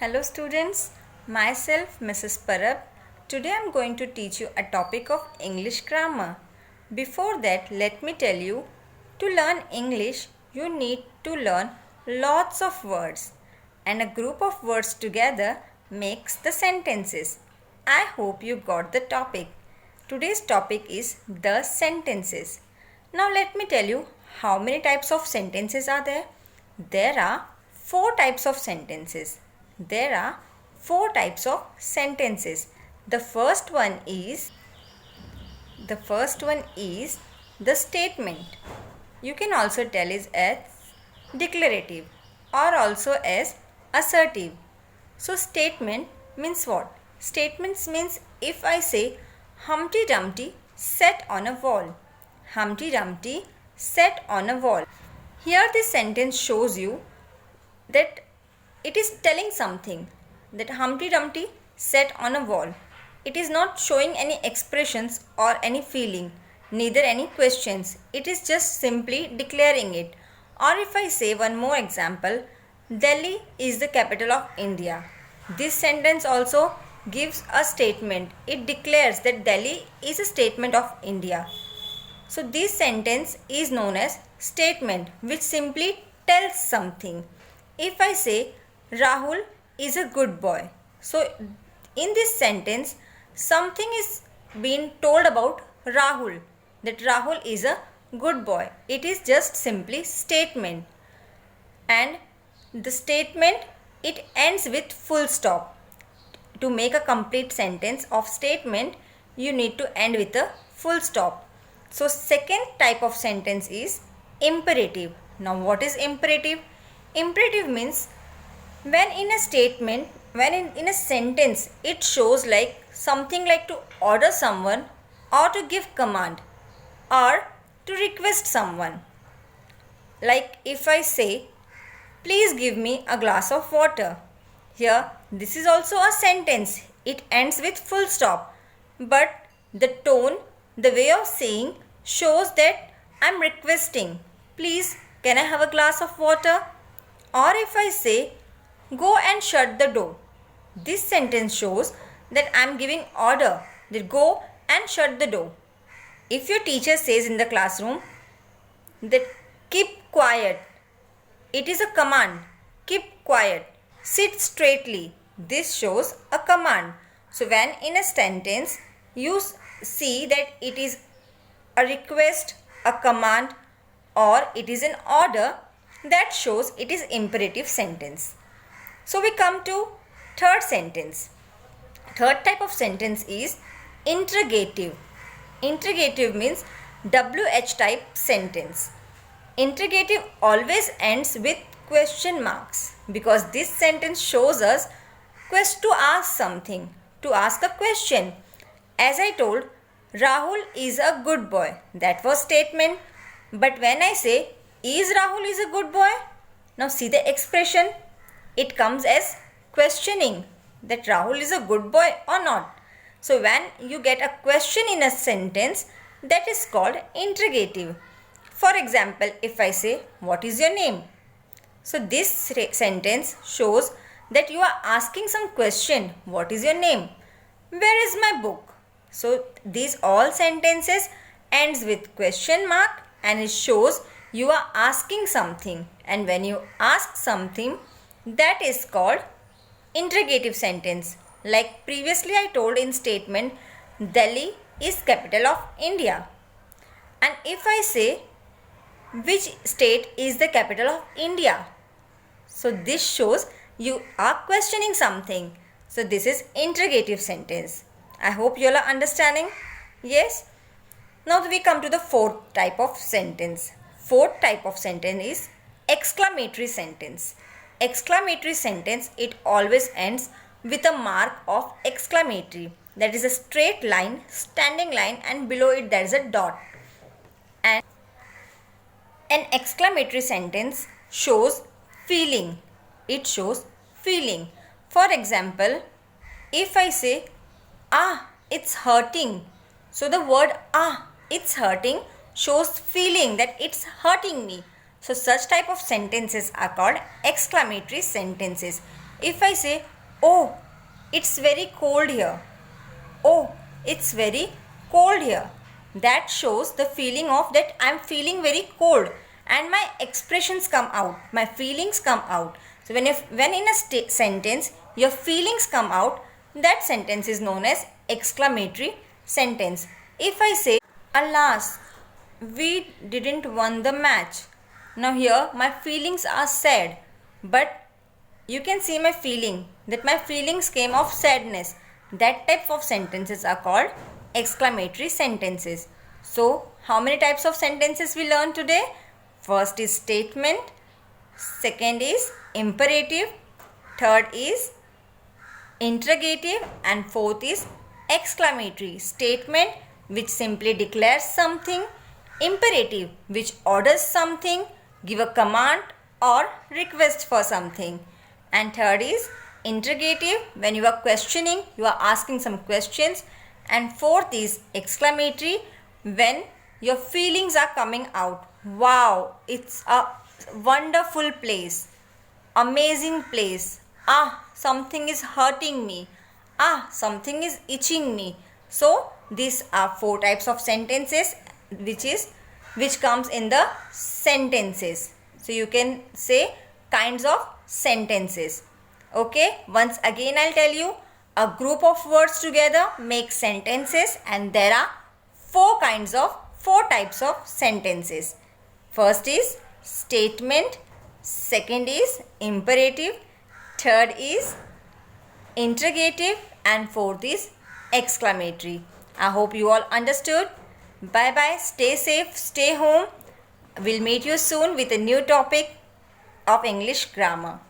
Hello students, myself Mrs. Parab. Today I am going to teach you a topic of English grammar. Before that, let me tell you, to learn English, you need to learn lots of words, and a group of words together makes the sentences. I hope you got the topic. Today's topic is the sentences. Now let me tell you how many types of sentences are there. There are four types of sentences. There are four types of sentences. The first one is the statement. You can also tell it as declarative or also as assertive. So statement means what? Statements means if I say Humpty Dumpty sat on a wall. Humpty Dumpty sat on a wall. Here this sentence shows you that it is telling something, that Humpty Dumpty sat on a wall. It is not showing any expressions or any feeling, neither any questions. It is just simply declaring it. Or if I say one more example, Delhi is the capital of India. This sentence also gives a statement. It declares that Delhi is a statement of India. So this sentence is known as statement, which simply tells something. If I say Rahul is a good boy, so in this sentence something is being told about Rahul, that Rahul is a good boy. It is just simply statement, and the statement, it ends with full stop. To make a complete sentence of statement, you need to end with a full stop. So second type of sentence is imperative. Now what is imperative? Imperative means when in a statement, when in a sentence, it shows like something like to order someone or to give command or to request someone. Like if I say, please give me a glass of water. Here this is also a sentence. It ends with full stop. But the tone, the way of saying shows that I am requesting, please can I have a glass of water? Or if I say, go and shut the door. This sentence shows that I am giving order, that go and shut the door. If your teacher says in the classroom that keep quiet, it is a command. Keep quiet. Sit straightly. This shows a command. So when in a sentence you see that it is a request, a command, or it is an order, that shows it is imperative sentence. So we come to third sentence. Third type of sentence is interrogative. Interrogative means WH type sentence. Interrogative always ends with question marks, because this sentence shows us to ask something, to ask a question. As I told, Rahul is a good boy. That was statement. But when I say, is Rahul is a good boy? Now see the expression. It comes as questioning, that Rahul is a good boy or not. So when you get a question in a sentence, that is called interrogative. For example, if I say, what is your name? So this sentence shows that you are asking some question. What is your name? Where is my book? So these all sentences ends with question mark, and it shows you are asking something. And when you ask something, that is called interrogative sentence. Like previously I told in statement, Delhi is capital of India. And if I say, which state is the capital of India? So this shows you are questioning something. So this is interrogative sentence. I hope you all are understanding. Yes. Now we come to the fourth type of sentence. Fourth type of sentence is exclamatory sentence. Exclamatory sentence, it always ends with a mark of exclamatory. That is a straight line, standing line, and below it there is a dot. And an exclamatory sentence shows feeling. It shows feeling. For example, if I say, it's hurting. So the word it's hurting shows feeling, that it's hurting me. So such type of sentences are called exclamatory sentences. If I say, oh, it's very cold here. Oh, it's very cold here. That shows the feeling of that I'm feeling very cold, and my expressions come out, my feelings come out. So when in a sentence your feelings come out, that sentence is known as exclamatory sentence. If I say, alas, we didn't won the match. Now here my feelings are sad, but you can see my feeling, that my feelings came of sadness. That type of sentences are called exclamatory sentences. So how many types of sentences we learned today? First is statement, second is imperative, third is interrogative, and fourth is exclamatory. Statement, which simply declares something; imperative, which orders something, give a command or request for something; and third is interrogative, when you are questioning, you are asking some questions; and fourth is exclamatory, when your feelings are coming out. Wow, it's a wonderful place, amazing place. Ah, something is hurting me. Ah, something is itching me. So these are four types of sentences which comes in the sentences. So you can say kinds of sentences. Okay, once again I'll tell you, a group of words together make sentences, and there are four types of sentences. First is statement, second is imperative, third is interrogative, and fourth is exclamatory. I hope you all understood. Bye bye, stay safe, stay home. We'll meet you soon with a new topic of English grammar.